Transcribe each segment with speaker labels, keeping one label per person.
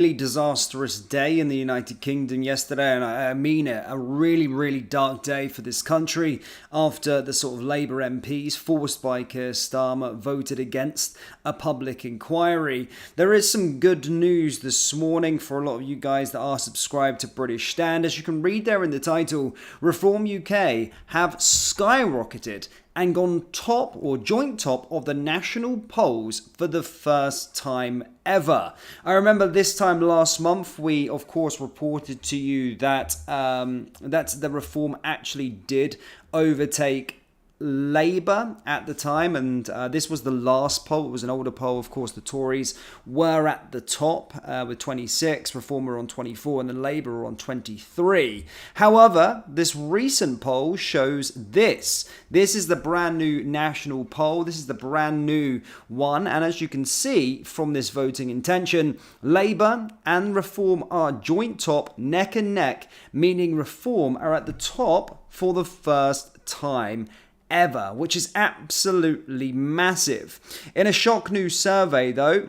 Speaker 1: Really disastrous day in the United Kingdom yesterday, and I mean it, a really dark day for this country after the sort of Labour MPs, forced by Keir Starmer, voted against a public inquiry. There is some good news this morning for a lot of you guys that are subscribed to British Stand. As you can read there in the title, Reform UK have skyrocketed and gone top or joint top of the national polls for the first time ever. I remember this time last month we of course reported to you that the Reform actually did overtake Labour at the time, and this was the last poll. It was an older poll. Of course, the Tories were at the top with 26, Reform were on 24, and then Labour were on 23. However, this recent poll shows this. This is the brand new national poll. This is the brand new one, and as you can see from this voting intention, Labour and Reform are joint top, neck and neck, meaning Reform are at the top for the first time ever, which is absolutely massive. In a shock news survey, though,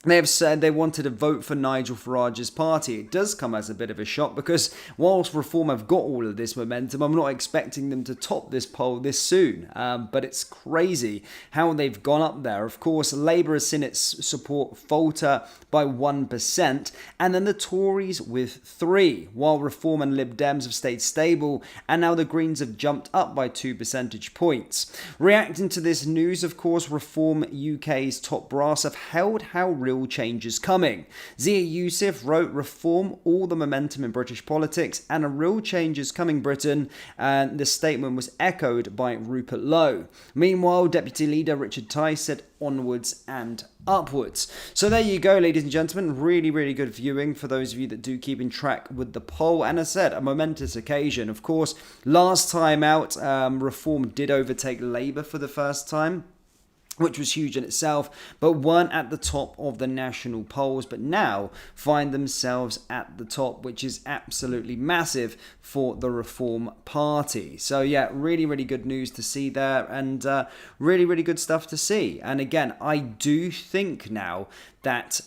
Speaker 1: they have said they wanted to vote for Nigel Farage's party. It does come as a bit of a shock because whilst Reform have got all of this momentum, I'm not expecting them to top this poll this soon. But it's crazy how they've gone up there. Of course, Labour has seen its support falter by 1%, and then the Tories with 3%, while Reform and Lib Dems have stayed stable, and now the Greens have jumped up by 2 percentage points. Reacting to this news, of course, Reform UK's top brass have held how real change is coming. Zia Youssef wrote, Reform, all the momentum in British politics, and a real change is coming Britain, and the statement was echoed by Rupert Lowe. Meanwhile, Deputy Leader Richard Tice said onwards and upwards. So there you go, ladies and gentlemen. Really good viewing for those of you that do keep in track with the poll. And as I said, a momentous occasion. Of course, last time out, Reform did overtake Labour for the first time, which was huge in itself, but weren't at the top of the national polls, but now find themselves at the top, which is absolutely massive for the Reform Party. So yeah, really good news to see there, and really good stuff to see. And again, I do think now that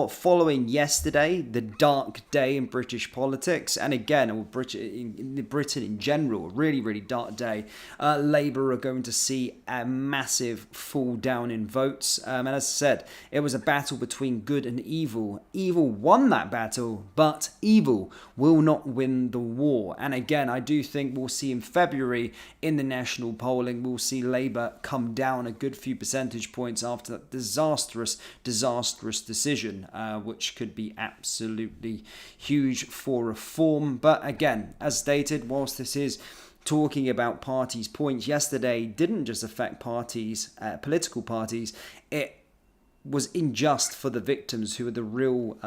Speaker 1: following yesterday, the dark day in British politics, and again, Britain in general, really dark day, Labour are going to see a massive fall down in votes. And as I said, it was a battle between good and evil. Evil won that battle, but evil will not win the war. And again, I do think we'll see in February in the national polling, we'll see Labour come down a good few percentage points after that disastrous decision, which could be absolutely huge for Reform. But again, as stated, whilst this is talking about parties' points, yesterday didn't just affect parties, political parties, it was unjust for the victims who are the real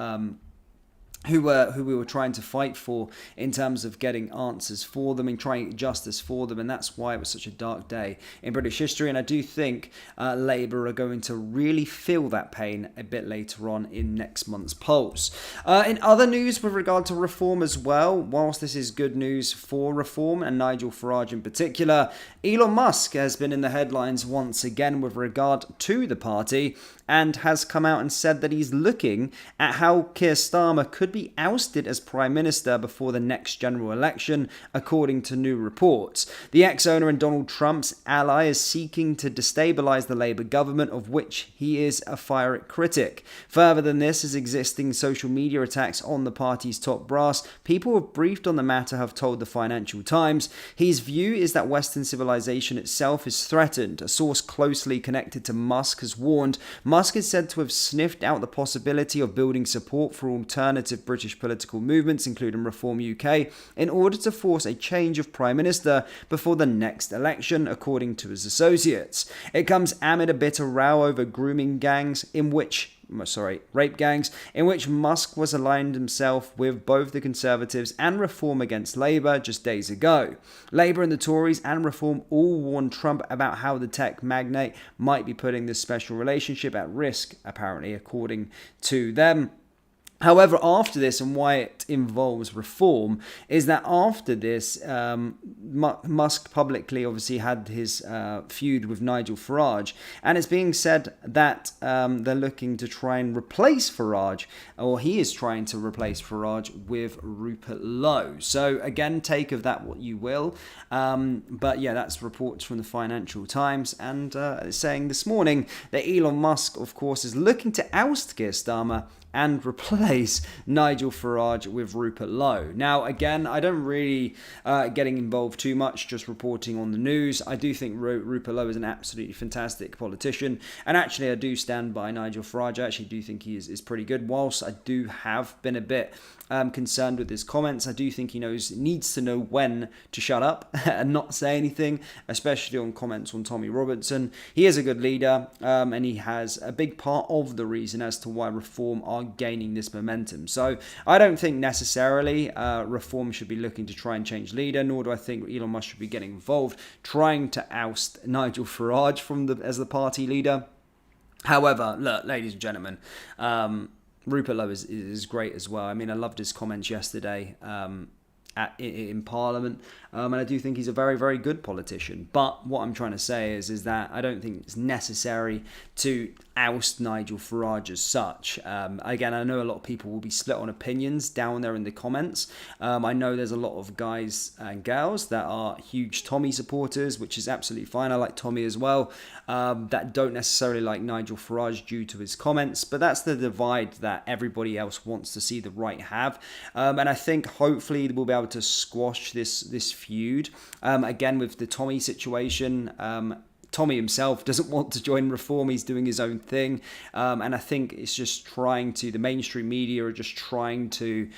Speaker 1: who we were trying to fight for in terms of getting answers for them and trying to get justice for them, and that's why it was such a dark day in British history. And I do think Labour are going to really feel that pain a bit later on in next month's polls. In other news with regard to Reform as well, whilst this is good news for Reform and Nigel Farage in particular, Elon Musk has been in the headlines once again with regard to the party, and has come out and said that he's looking at how Keir Starmer could be ousted as Prime Minister before the next general election, according to new reports. The ex-owner and Donald Trump's ally is seeking to destabilise the Labour government, of which he is a fiery critic. Further than this, as existing social media attacks on the party's top brass, people who have briefed on the matter have told the Financial Times. His view is that Western civilization itself is threatened. A source closely connected to Musk has warned Musk is said to have sniffed out the possibility of building support for alternative British political movements, including Reform UK, in order to force a change of Prime Minister before the next election, according to his associates. It comes amid a bitter row over rape gangs, in which Musk was aligned himself with both the Conservatives and Reform against Labour just days ago. Labour and the Tories and Reform all warned Trump about how the tech magnate might be putting this special relationship at risk, apparently, according to them. However, after this, and why it involves reform, is that after this, Musk publicly obviously had his feud with Nigel Farage, and it's being said that they're looking to try and replace Farage, or he is trying to replace Farage with Rupert Lowe. So again, take of that what you will. But yeah, that's reports from the Financial Times, and it's saying this morning that Elon Musk, of course, is looking to oust Keir Starmer and replace Nigel Farage with Rupert Lowe. Now, again, I don't really getting involved too much, just reporting on the news. I do think Rupert Lowe is an absolutely fantastic politician, and actually I do stand by Nigel Farage. I actually do think he is pretty good, whilst I do have been a bit concerned with his comments. I do think he needs to know when to shut up and not say anything, especially on comments on Tommy Robinson. He is a good leader, and he has a big part of the reason as to why reform are gaining this momentum. So I don't think necessarily reform should be looking to try and change leader, nor do I think Elon Musk should be getting involved trying to oust Nigel Farage as the party leader. However, look, ladies and gentlemen, Rupert Lowe is great as well. I mean, I loved his comments yesterday in Parliament, and I do think he's a very, very good politician. But what I'm trying to say is that I don't think it's necessary to oust Nigel Farage as such. Again, I know a lot of people will be split on opinions down there in the comments. I know there's a lot of guys and girls that are huge Tommy supporters, which is absolutely fine. I like Tommy as well, that don't necessarily like Nigel Farage due to his comments, but that's the divide that everybody else wants to see the right have. And I think hopefully we'll be able to squash this feud. Again, with the Tommy situation, Tommy himself doesn't want to join reform. He's doing his own thing. And I think it's just the mainstream media are just trying to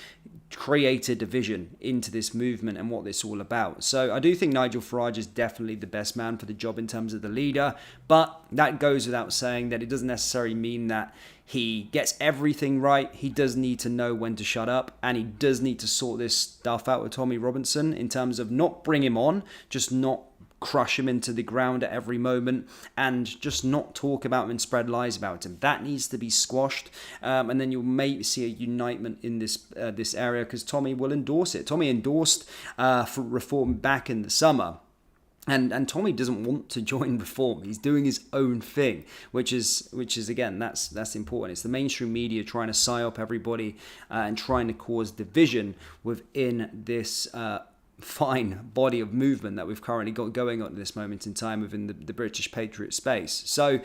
Speaker 1: create a division into this movement and what it's all about. So I do think Nigel Farage is definitely the best man for the job in terms of the leader. But that goes without saying that it doesn't necessarily mean that he gets everything right. He does need to know when to shut up, and he does need to sort this stuff out with Tommy Robinson in terms of not bring him on, just not crush him into the ground at every moment, and just not talk about him and spread lies about him. That needs to be squashed, and then you'll maybe see a unitement in this area, because Tommy will endorse it. Tommy endorsed for reform back in the summer. And Tommy doesn't want to join reform. He's doing his own thing, which is again, that's important. It's the mainstream media trying to psyop everybody and trying to cause division within this fine body of movement that we've currently got going on at this moment in time within the British Patriot space. So,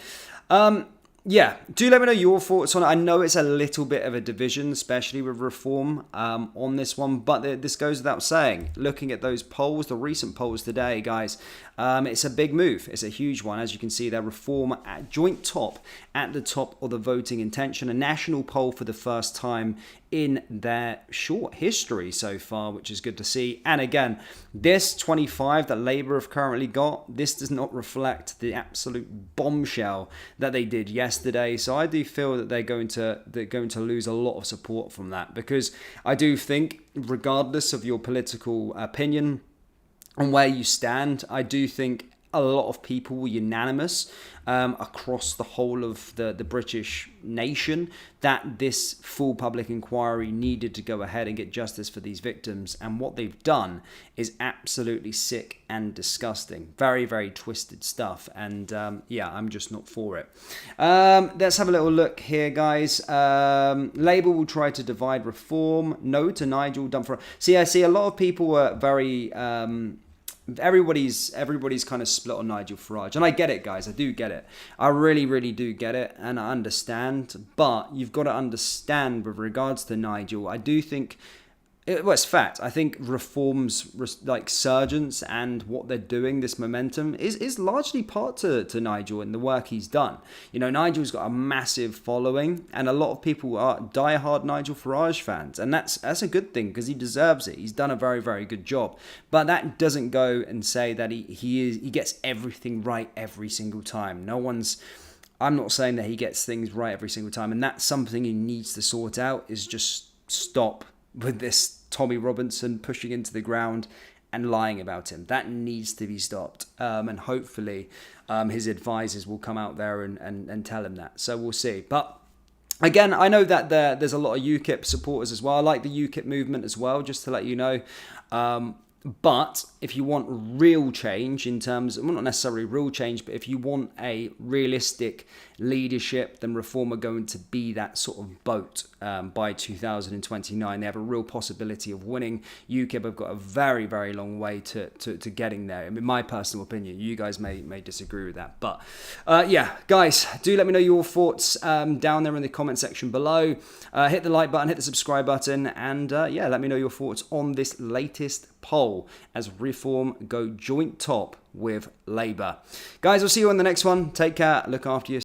Speaker 1: yeah, do let me know your thoughts on it. I know it's a little bit of a division, especially with reform on this one, but this goes without saying. Looking at those polls, the recent polls today, guys, it's a big move. It's a huge one. As you can see, they're reform at joint top at the top of the voting intention, a national poll for the first time in their short history so far, which is good to see. And again, this 25 that Labour have currently got, this does not reflect the absolute bombshell that they did yesterday. So I do feel that they're going to lose a lot of support from that, because I do think, regardless of your political opinion on where you stand, I do think a lot of people were unanimous across the whole of the British nation that this full public inquiry needed to go ahead and get justice for these victims. And what they've done is absolutely sick and disgusting. Very, very twisted stuff. And yeah, I'm just not for it. Let's have a little look here, guys. Labour will try to divide reform. No to Nigel, done for... See, I see a lot of people were very... Everybody's kind of split on Nigel Farage, and I get it, guys. I do get it. I really, really do get it, and I understand. But you've got to understand, with regards to Nigel, I do think it's fact. I think reform's like surgence and what they're doing, this momentum, is largely part to Nigel and the work he's done. You know, Nigel's got a massive following, and a lot of people are diehard Nigel Farage fans, and that's a good thing, because he deserves it. He's done a very, very good job. But that doesn't go and say that he gets everything right every single time. I'm not saying that he gets things right every single time, and that's something he needs to sort out, is just stop with this Tommy Robinson pushing into the ground and lying about him. That needs to be stopped. And hopefully his advisors will come out there and tell him that. So we'll see. But Again, I know that there's a lot of UKIP supporters as well. I like the UKIP movement as well, just to let you know. But if you want real change in terms, well, not necessarily real change, but if you want a realistic leadership, then Reform are going to be that sort of boat by 2029. They have a real possibility of winning. UKIP have got a very, very long way to getting there. I mean, my personal opinion. You guys may disagree with that. But yeah, guys, do let me know your thoughts down there in the comment section below. Hit the like button, hit the subscribe button, and yeah, let me know your thoughts on this latest poll as Reform go joint top with Labour. Guys, I'll see you on the next one. Take care. Look after yourself.